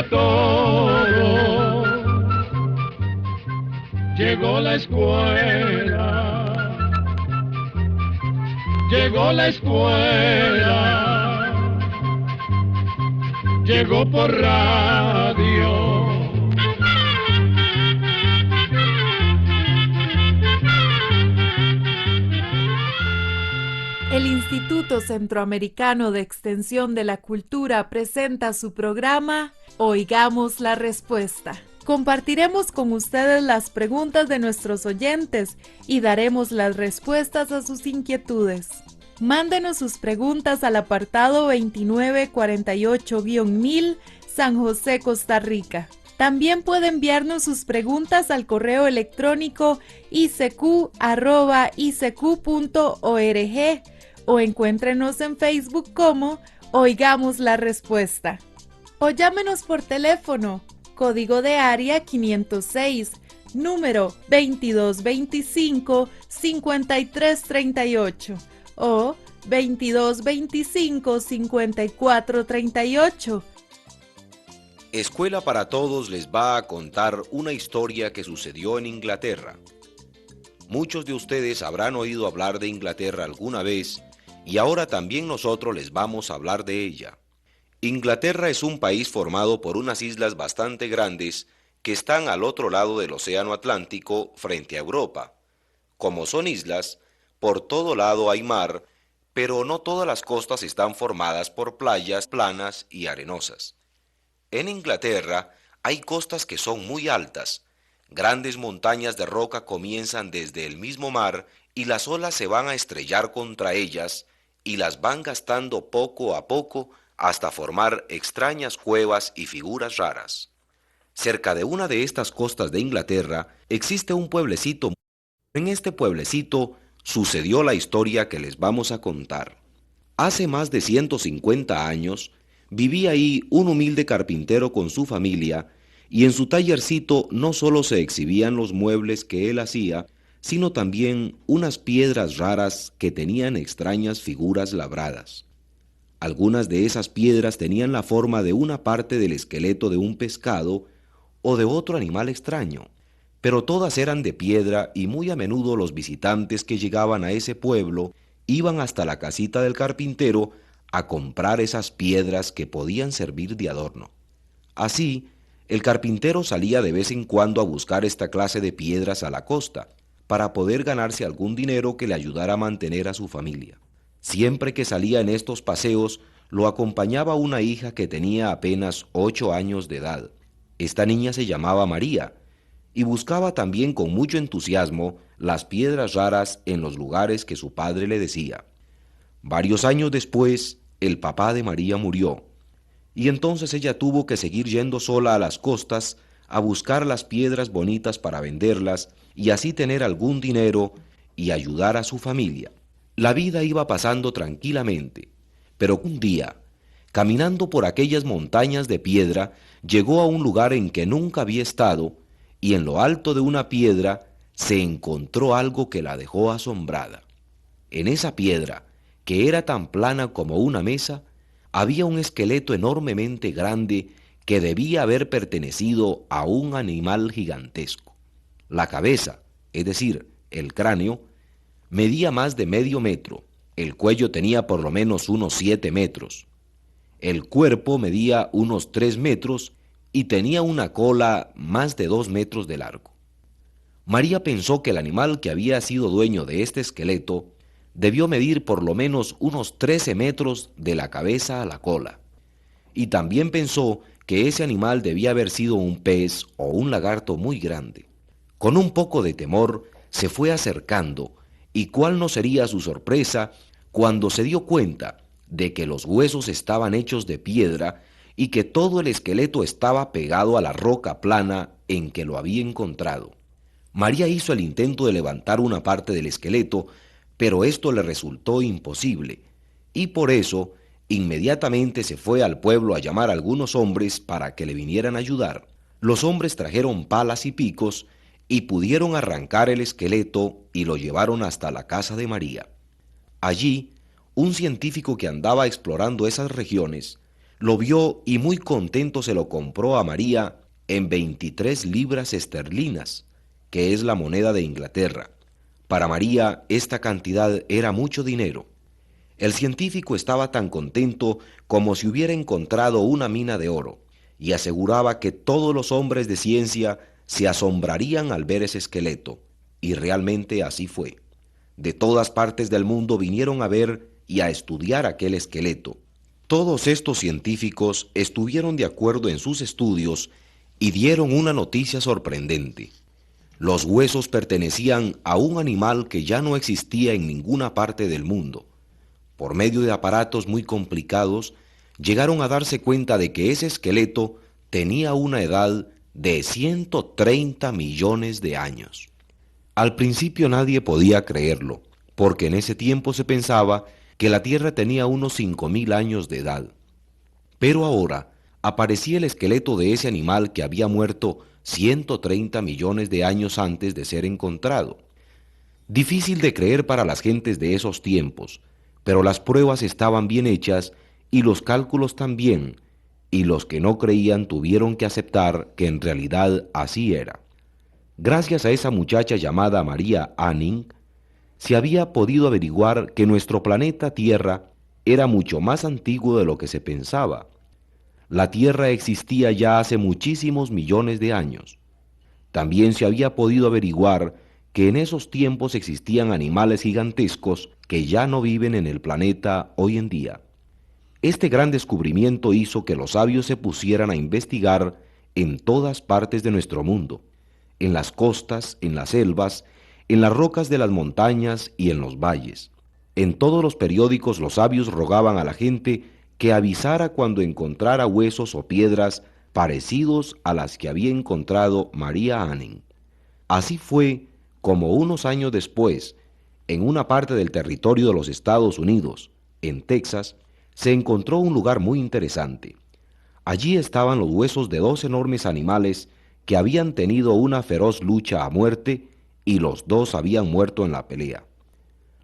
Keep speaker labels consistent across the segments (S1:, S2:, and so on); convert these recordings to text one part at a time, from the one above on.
S1: todo, llegó la escuela, llegó la escuela, llegó por radio.
S2: El Instituto Centroamericano de Extensión de la Cultura presenta su programa Oigamos la Respuesta. Compartiremos con ustedes las preguntas de nuestros oyentes y daremos las respuestas a sus inquietudes. Mándenos sus preguntas al apartado 2948-1000, San José, Costa Rica. También puede enviarnos sus preguntas al correo electrónico icq@icq.org o encuéntrenos en Facebook como Oigamos la Respuesta. O llámenos por teléfono, código de área 506, número 2225-5338 o 2225-5438.
S3: Escuela para Todos les va a contar una historia que sucedió en Inglaterra. Muchos de ustedes habrán oído hablar de Inglaterra alguna vez y ahora también nosotros les vamos a hablar de ella. Inglaterra es un país formado por unas islas bastante grandes que están al otro lado del Océano Atlántico frente a Europa. Como son islas, por todo lado hay mar, pero no todas las costas están formadas por playas planas y arenosas. En Inglaterra hay costas que son muy altas. Grandes montañas de roca comienzan desde el mismo mar y las olas se van a estrellar contra ellas y las van gastando poco a poco hasta formar extrañas cuevas y figuras raras. Cerca de una de estas costas de Inglaterra existe un pueblecito. En este pueblecito sucedió la historia que les vamos a contar. Hace más de 150 años vivía ahí un humilde carpintero con su familia y en su tallercito no solo se exhibían los muebles que él hacía, sino también unas piedras raras que tenían extrañas figuras labradas. Algunas de esas piedras tenían la forma de una parte del esqueleto de un pescado o de otro animal extraño, pero todas eran de piedra y muy a menudo los visitantes que llegaban a ese pueblo iban hasta la casita del carpintero a comprar esas piedras que podían servir de adorno. Así, el carpintero salía de vez en cuando a buscar esta clase de piedras a la costa, para poder ganarse algún dinero que le ayudara a mantener a su familia. Siempre que salía en estos paseos, lo acompañaba una hija que tenía apenas 8 años de edad. Esta niña se llamaba María, y buscaba también con mucho entusiasmo las piedras raras en los lugares que su padre le decía. Varios años después, el papá de María murió, y entonces ella tuvo que seguir yendo sola a las costas a buscar las piedras bonitas para venderlas y así tener algún dinero y ayudar a su familia. La vida iba pasando tranquilamente, pero un día, caminando por aquellas montañas de piedra, llegó a un lugar en que nunca había estado y en lo alto de una piedra se encontró algo que la dejó asombrada. En esa piedra, que era tan plana como una mesa, había un esqueleto enormemente grande que debía haber pertenecido a un animal gigantesco. La cabeza, es decir, el cráneo, medía más de medio metro, el cuello tenía por lo menos unos 7 metros, el cuerpo medía unos 3 metros y tenía una cola más de 2 metros de largo. María pensó que el animal que había sido dueño de este esqueleto debió medir por lo menos unos 13 metros de la cabeza a la cola, y también pensó que ese animal debía haber sido un pez o un lagarto muy grande. Con un poco de temor se fue acercando, y cuál no sería su sorpresa cuando se dio cuenta de que los huesos estaban hechos de piedra y que todo el esqueleto estaba pegado a la roca plana en que lo había encontrado. María hizo el intento de levantar una parte del esqueleto, pero esto le resultó imposible, y por eso inmediatamente se fue al pueblo a llamar a algunos hombres para que le vinieran a ayudar. Los hombres trajeron palas y picos y pudieron arrancar el esqueleto y lo llevaron hasta la casa de María. Allí, un científico que andaba explorando esas regiones Lo vio y muy contento se lo compró a María en 23 libras esterlinas, que es la moneda de Inglaterra. Para María esta cantidad era mucho dinero. El científico estaba tan contento como si hubiera encontrado una mina de oro, y aseguraba que todos los hombres de ciencia se asombrarían al ver ese esqueleto, y realmente así fue. De todas partes del mundo vinieron a ver y a estudiar aquel esqueleto. Todos estos científicos estuvieron de acuerdo en sus estudios y dieron una noticia sorprendente. Los huesos pertenecían a un animal que ya no existía en ninguna parte del mundo. Por medio de aparatos muy complicados, llegaron a darse cuenta de que ese esqueleto tenía una edad de 130 millones de años. Al principio nadie podía creerlo, porque en ese tiempo se pensaba que la Tierra tenía unos 5.000 años de edad. Pero ahora aparecía el esqueleto de ese animal que había muerto 130 millones de años antes de ser encontrado. Difícil de creer para las gentes de esos tiempos, pero las pruebas estaban bien hechas y los cálculos también, y los que no creían tuvieron que aceptar que en realidad así era. Gracias a esa muchacha llamada María Anning, se había podido averiguar que nuestro planeta Tierra era mucho más antiguo de lo que se pensaba. La Tierra existía ya hace muchísimos millones de años. También se había podido averiguar que en esos tiempos existían animales gigantescos que ya no viven en el planeta hoy en día. Este gran descubrimiento hizo que los sabios se pusieran a investigar en todas partes de nuestro mundo, en las costas, en las selvas, en las rocas de las montañas y en los valles. En todos los periódicos los sabios rogaban a la gente que avisara cuando encontrara huesos o piedras parecidos a las que había encontrado María Anning. Así fue como unos años después, en una parte del territorio de los Estados Unidos, en Texas, se encontró un lugar muy interesante. Allí estaban los huesos de 2 enormes animales que habían tenido una feroz lucha a muerte y los 2 habían muerto en la pelea.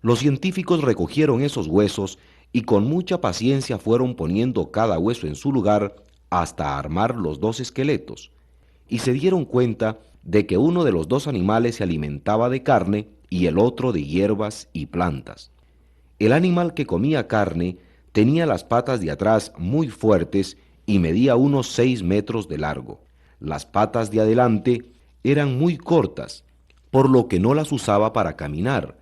S3: Los científicos recogieron esos huesos y con mucha paciencia fueron poniendo cada hueso en su lugar hasta armar los 2 esqueletos, y se dieron cuenta de que uno de los 2 animales se alimentaba de carne y el otro de hierbas y plantas. El animal que comía carne tenía las patas de atrás muy fuertes y medía unos 6 metros de largo. Las patas de adelante eran muy cortas, por lo que no las usaba para caminar,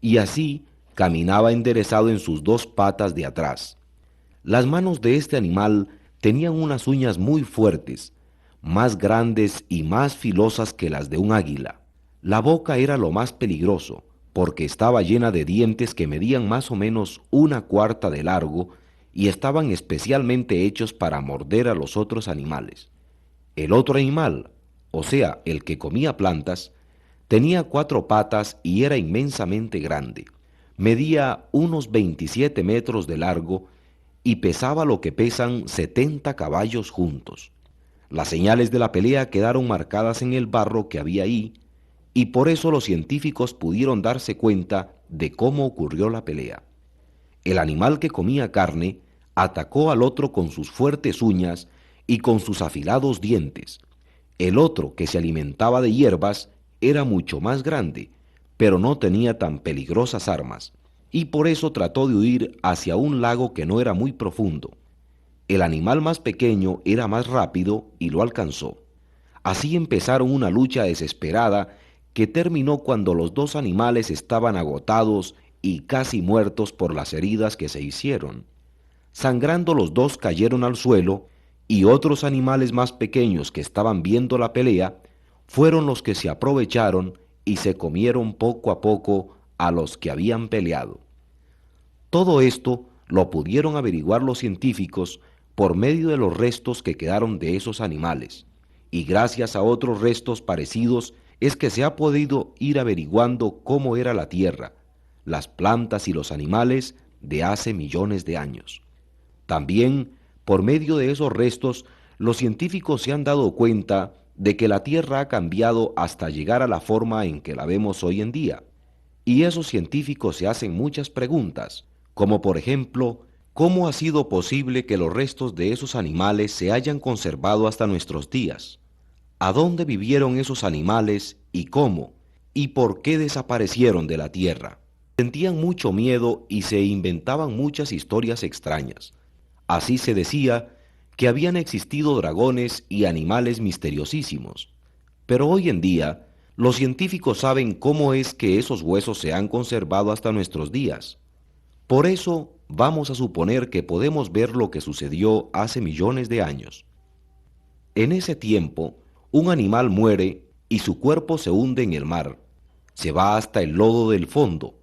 S3: y así caminaba enderezado en sus 2 patas de atrás. Las manos de este animal tenían unas uñas muy fuertes, más grandes y más filosas que las de un águila. La boca era lo más peligroso, porque estaba llena de dientes que medían más o menos 1/4 de largo y estaban especialmente hechos para morder a los otros animales. El otro animal, o sea, el que comía plantas, tenía 4 patas y era inmensamente grande. Medía unos 27 metros de largo y pesaba lo que pesan 70 caballos juntos. Las señales de la pelea quedaron marcadas en el barro que había ahí, y por eso los científicos pudieron darse cuenta de cómo ocurrió la pelea. El animal que comía carne atacó al otro con sus fuertes uñas y con sus afilados dientes. El otro, que se alimentaba de hierbas, era mucho más grande, pero no tenía tan peligrosas armas, y por eso trató de huir hacia un lago que no era muy profundo. El animal más pequeño era más rápido y lo alcanzó. Así empezaron una lucha desesperada que terminó cuando los 2 animales estaban agotados y casi muertos por las heridas que se hicieron. Sangrando los 2 cayeron al suelo y otros animales más pequeños que estaban viendo la pelea fueron los que se aprovecharon y se comieron poco a poco a los que habían peleado. Todo esto lo pudieron averiguar los científicos por medio de los restos que quedaron de esos animales, y gracias a otros restos parecidos es que se ha podido ir averiguando cómo era la Tierra, las plantas y los animales de hace millones de años. También, por medio de esos restos, los científicos se han dado cuenta de que la Tierra ha cambiado hasta llegar a la forma en que la vemos hoy en día. Y esos científicos se hacen muchas preguntas, como por ejemplo, ¿Cómo ha sido posible que los restos de esos animales se hayan conservado hasta nuestros días? ¿A dónde vivieron esos animales y cómo? ¿Y por qué desaparecieron de la tierra? Sentían mucho miedo y se inventaban muchas historias extrañas. Así se decía que habían existido dragones y animales misteriosísimos. Pero hoy en día, los científicos saben cómo es que esos huesos se han conservado hasta nuestros días. Por eso, vamos a suponer que podemos ver lo que sucedió hace millones de años. En ese tiempo, un animal muere y su cuerpo se hunde en el mar. Se va hasta el lodo del fondo.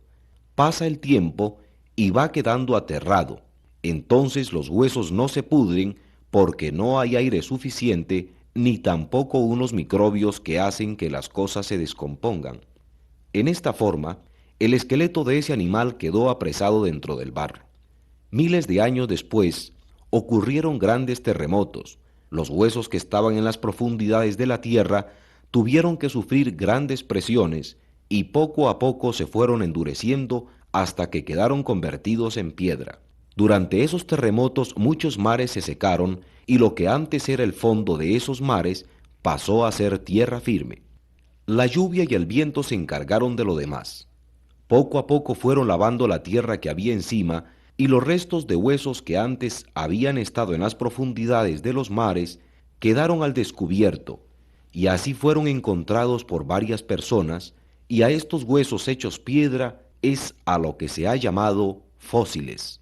S3: Pasa el tiempo y va quedando aterrado. Entonces los huesos no se pudren porque no hay aire suficiente ni tampoco unos microbios que hacen que las cosas se descompongan. En esta forma, el esqueleto de ese animal quedó apresado dentro del barro. Miles de años después, ocurrieron grandes terremotos. Los huesos que estaban en las profundidades de la tierra tuvieron que sufrir grandes presiones y poco a poco se fueron endureciendo hasta que quedaron convertidos en piedra. Durante esos terremotos muchos mares se secaron y lo que antes era el fondo de esos mares pasó a ser tierra firme. La lluvia y el viento se encargaron de lo demás. Poco a poco fueron lavando la tierra que había encima y los restos de huesos que antes habían estado en las profundidades de los mares quedaron al descubierto y así fueron encontrados por varias personas y a estos huesos hechos piedra es a lo que se ha llamado fósiles.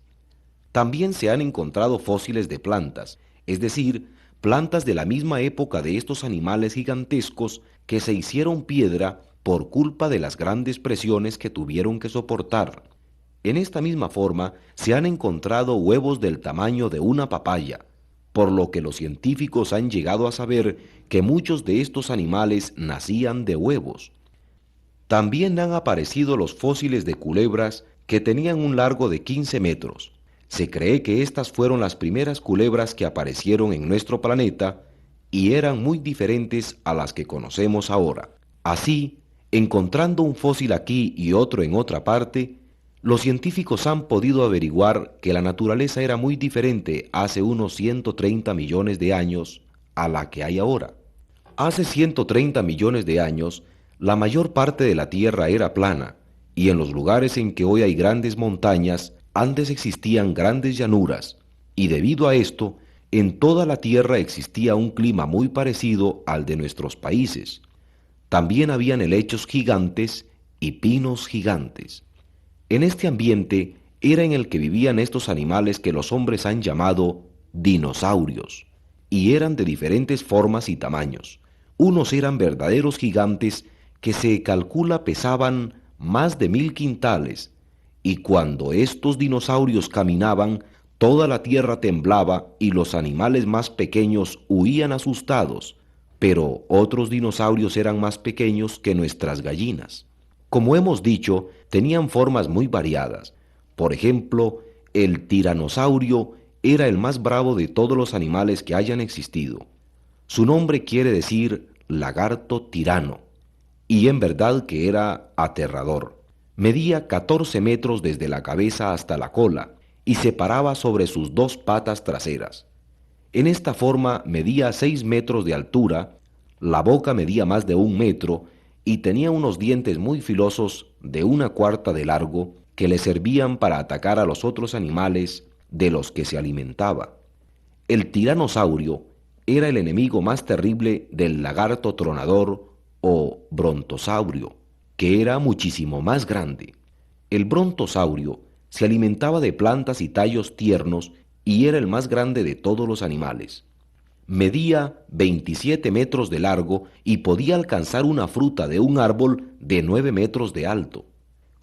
S3: También se han encontrado fósiles de plantas, es decir, plantas de la misma época de estos animales gigantescos que se hicieron piedra por culpa de las grandes presiones que tuvieron que soportar. En esta misma forma se han encontrado huevos del tamaño de una papaya, por lo que los científicos han llegado a saber que muchos de estos animales nacían de huevos. También han aparecido los fósiles de culebras que tenían un largo de 15 metros. Se cree que estas fueron las primeras culebras que aparecieron en nuestro planeta y eran muy diferentes a las que conocemos ahora. Así, encontrando un fósil aquí y otro en otra parte, los científicos han podido averiguar que la naturaleza era muy diferente hace unos 130 millones de años a la que hay ahora. Hace 130 millones de años, la mayor parte de la Tierra era plana, y en los lugares en que hoy hay grandes montañas, antes existían grandes llanuras, y debido a esto, en toda la Tierra existía un clima muy parecido al de nuestros países. También habían helechos gigantes y pinos gigantes. En este ambiente era en el que vivían estos animales que los hombres han llamado dinosaurios, y eran de diferentes formas y tamaños. Unos eran verdaderos gigantes que se calcula pesaban más de 1000 quintales, y cuando estos dinosaurios caminaban, toda la tierra temblaba y los animales más pequeños huían asustados, pero otros dinosaurios eran más pequeños que nuestras gallinas. Como hemos dicho, tenían formas muy variadas. Por ejemplo, el tiranosaurio era el más bravo de todos los animales que hayan existido. Su nombre quiere decir lagarto tirano, y en verdad que era aterrador. Medía 14 metros desde la cabeza hasta la cola y se paraba sobre sus 2 patas traseras. En esta forma medía 6 metros de altura, la boca medía más de 1 metro y tenía unos dientes muy filosos de 1/4 de largo que le servían para atacar a los otros animales de los que se alimentaba. El tiranosaurio era el enemigo más terrible del lagarto tronador o brontosaurio, que era muchísimo más grande. El brontosaurio se alimentaba de plantas y tallos tiernos y era el más grande de todos los animales. Medía 27 metros de largo y podía alcanzar una fruta de un árbol de 9 metros de alto.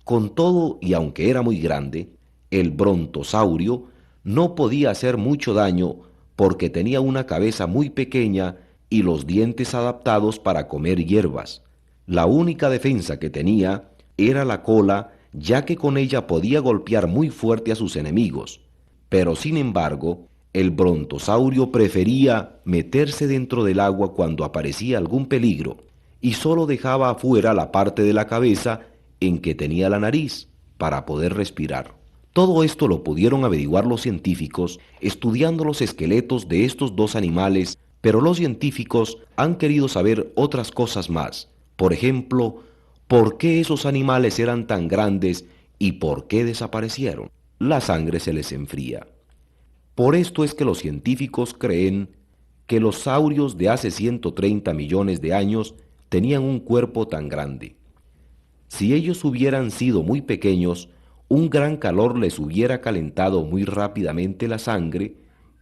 S3: Con todo y aunque era muy grande, el brontosaurio no podía hacer mucho daño porque tenía una cabeza muy pequeña y los dientes adaptados para comer hierbas. La única defensa que tenía era la cola, ya que con ella podía golpear muy fuerte a sus enemigos. Pero sin embargo, el brontosaurio prefería meterse dentro del agua cuando aparecía algún peligro y solo dejaba afuera la parte de la cabeza en que tenía la nariz para poder respirar. Todo esto lo pudieron averiguar los científicos estudiando los esqueletos de estos dos animales, pero los científicos han querido saber otras cosas más. Por ejemplo, ¿por qué esos animales eran tan grandes y por qué desaparecieron? La sangre se les enfría. Por esto es que los científicos creen que los saurios de hace 130 millones de años tenían un cuerpo tan grande. Si ellos hubieran sido muy pequeños, un gran calor les hubiera calentado muy rápidamente la sangre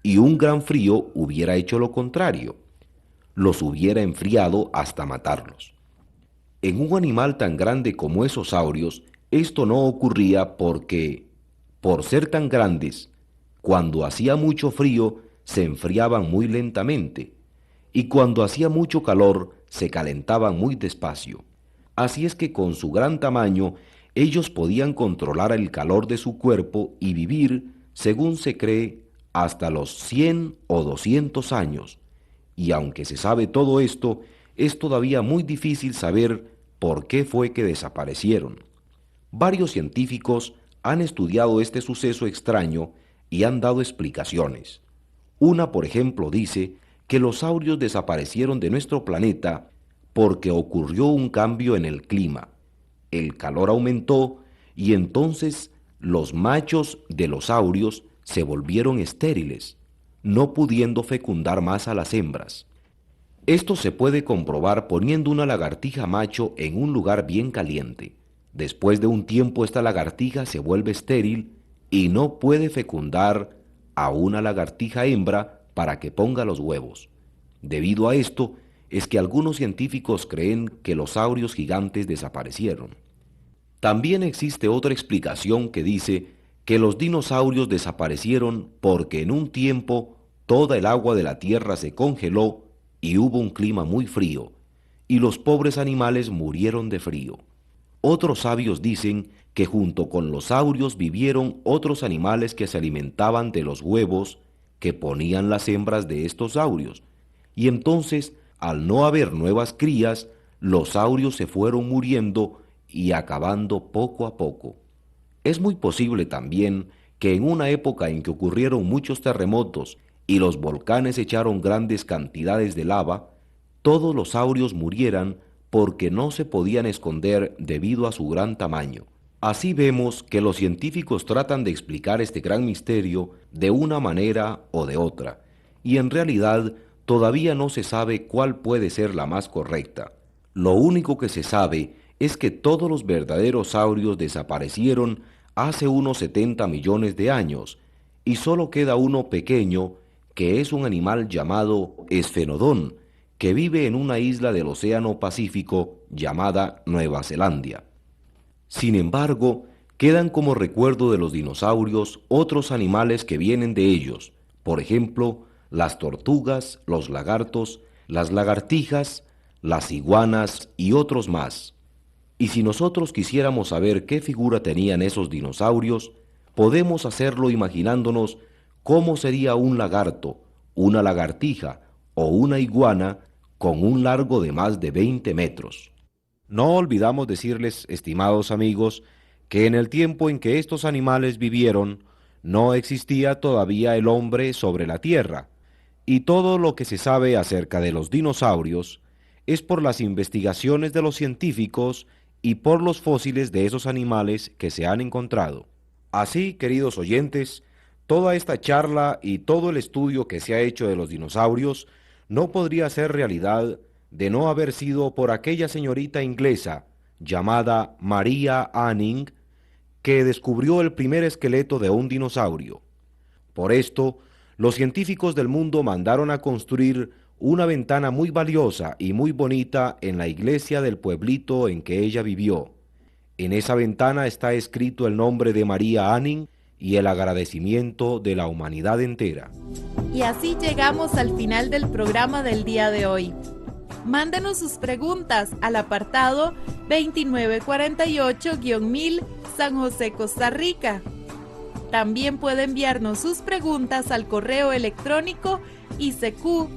S3: y un gran frío hubiera hecho lo contrario, los hubiera enfriado hasta matarlos. En un animal tan grande como esos saurios, esto no ocurría porque, por ser tan grandes, cuando hacía mucho frío se enfriaban muy lentamente y cuando hacía mucho calor se calentaban muy despacio. Así es que con su gran tamaño ellos podían controlar el calor de su cuerpo y vivir, según se cree, hasta los 100 o 200 años. Y aunque se sabe todo esto, es todavía muy difícil saber por qué fue que desaparecieron. Varios científicos han estudiado este suceso extraño y han dado explicaciones. Una, por ejemplo, dice que los saurios desaparecieron de nuestro planeta porque ocurrió un cambio en el clima. El calor aumentó y entonces los machos de los saurios se volvieron estériles, no pudiendo fecundar más a las hembras. Esto se puede comprobar poniendo una lagartija macho en un lugar bien caliente. Después de un tiempo esta lagartija se vuelve estéril y no puede fecundar a una lagartija hembra para que ponga los huevos. Debido a esto es que algunos científicos creen que los saurios gigantes desaparecieron. También existe otra explicación que dice que los dinosaurios desaparecieron porque en un tiempo toda el agua de la tierra se congeló y hubo un clima muy frío, y los pobres animales murieron de frío. Otros sabios dicen que junto con los saurios vivieron otros animales que se alimentaban de los huevos que ponían las hembras de estos saurios, y entonces, al no haber nuevas crías, los saurios se fueron muriendo y acabando poco a poco. Es muy posible también que en una época en que ocurrieron muchos terremotos y los volcanes echaron grandes cantidades de lava, todos los saurios murieran porque no se podían esconder debido a su gran tamaño. Así vemos que los científicos tratan de explicar este gran misterio de una manera o de otra, y en realidad todavía no se sabe cuál puede ser la más correcta. Lo único que se sabe es que todos los verdaderos saurios desaparecieron hace unos 70 millones de años, y solo queda uno pequeño, que es un animal llamado esfenodón, que vive en una isla del Océano Pacífico llamada Nueva Zelanda. Sin embargo, quedan como recuerdo de los dinosaurios otros animales que vienen de ellos, por ejemplo, las tortugas, los lagartos, las lagartijas, las iguanas y otros más. Y si nosotros quisiéramos saber qué figura tenían esos dinosaurios, podemos hacerlo imaginándonos cómo sería un lagarto, una lagartija o una iguana con un largo de más de 20 metros. No olvidamos decirles, estimados amigos, que en el tiempo en que estos animales vivieron, no existía todavía el hombre sobre la tierra, y todo lo que se sabe acerca de los dinosaurios es por las investigaciones de los científicos y por los fósiles de esos animales que se han encontrado. Así, queridos oyentes, toda esta charla y todo el estudio que se ha hecho de los dinosaurios no podría ser realidad de no haber sido por aquella señorita inglesa llamada Maria Anning, que descubrió el primer esqueleto de un dinosaurio. Por esto, los científicos del mundo mandaron a construir una ventana muy valiosa y muy bonita en la iglesia del pueblito en que ella vivió. En esa ventana está escrito el nombre de Maria Anning y el agradecimiento de la humanidad entera.
S2: Y así llegamos al final del programa del día de hoy. Mándenos sus preguntas al apartado 2948-1000 San José, Costa Rica. También puede enviarnos sus preguntas al correo electrónico icq@icq.org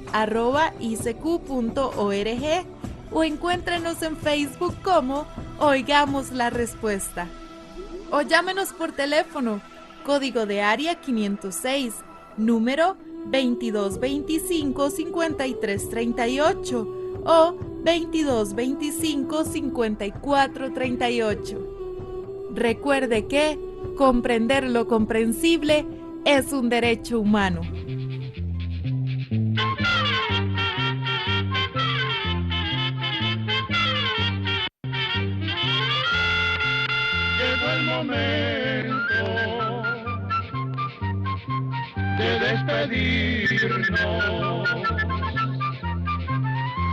S2: o encuéntrenos en Facebook como Oigamos la Respuesta. O llámenos por teléfono código de área 506, número 2225-5338 o 2225-5438. Recuerde que comprender lo comprensible es un derecho humano.
S1: Llegó el momento de despedirnos.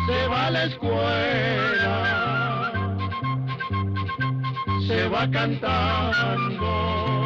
S1: Se va a la escuela, se va cantando.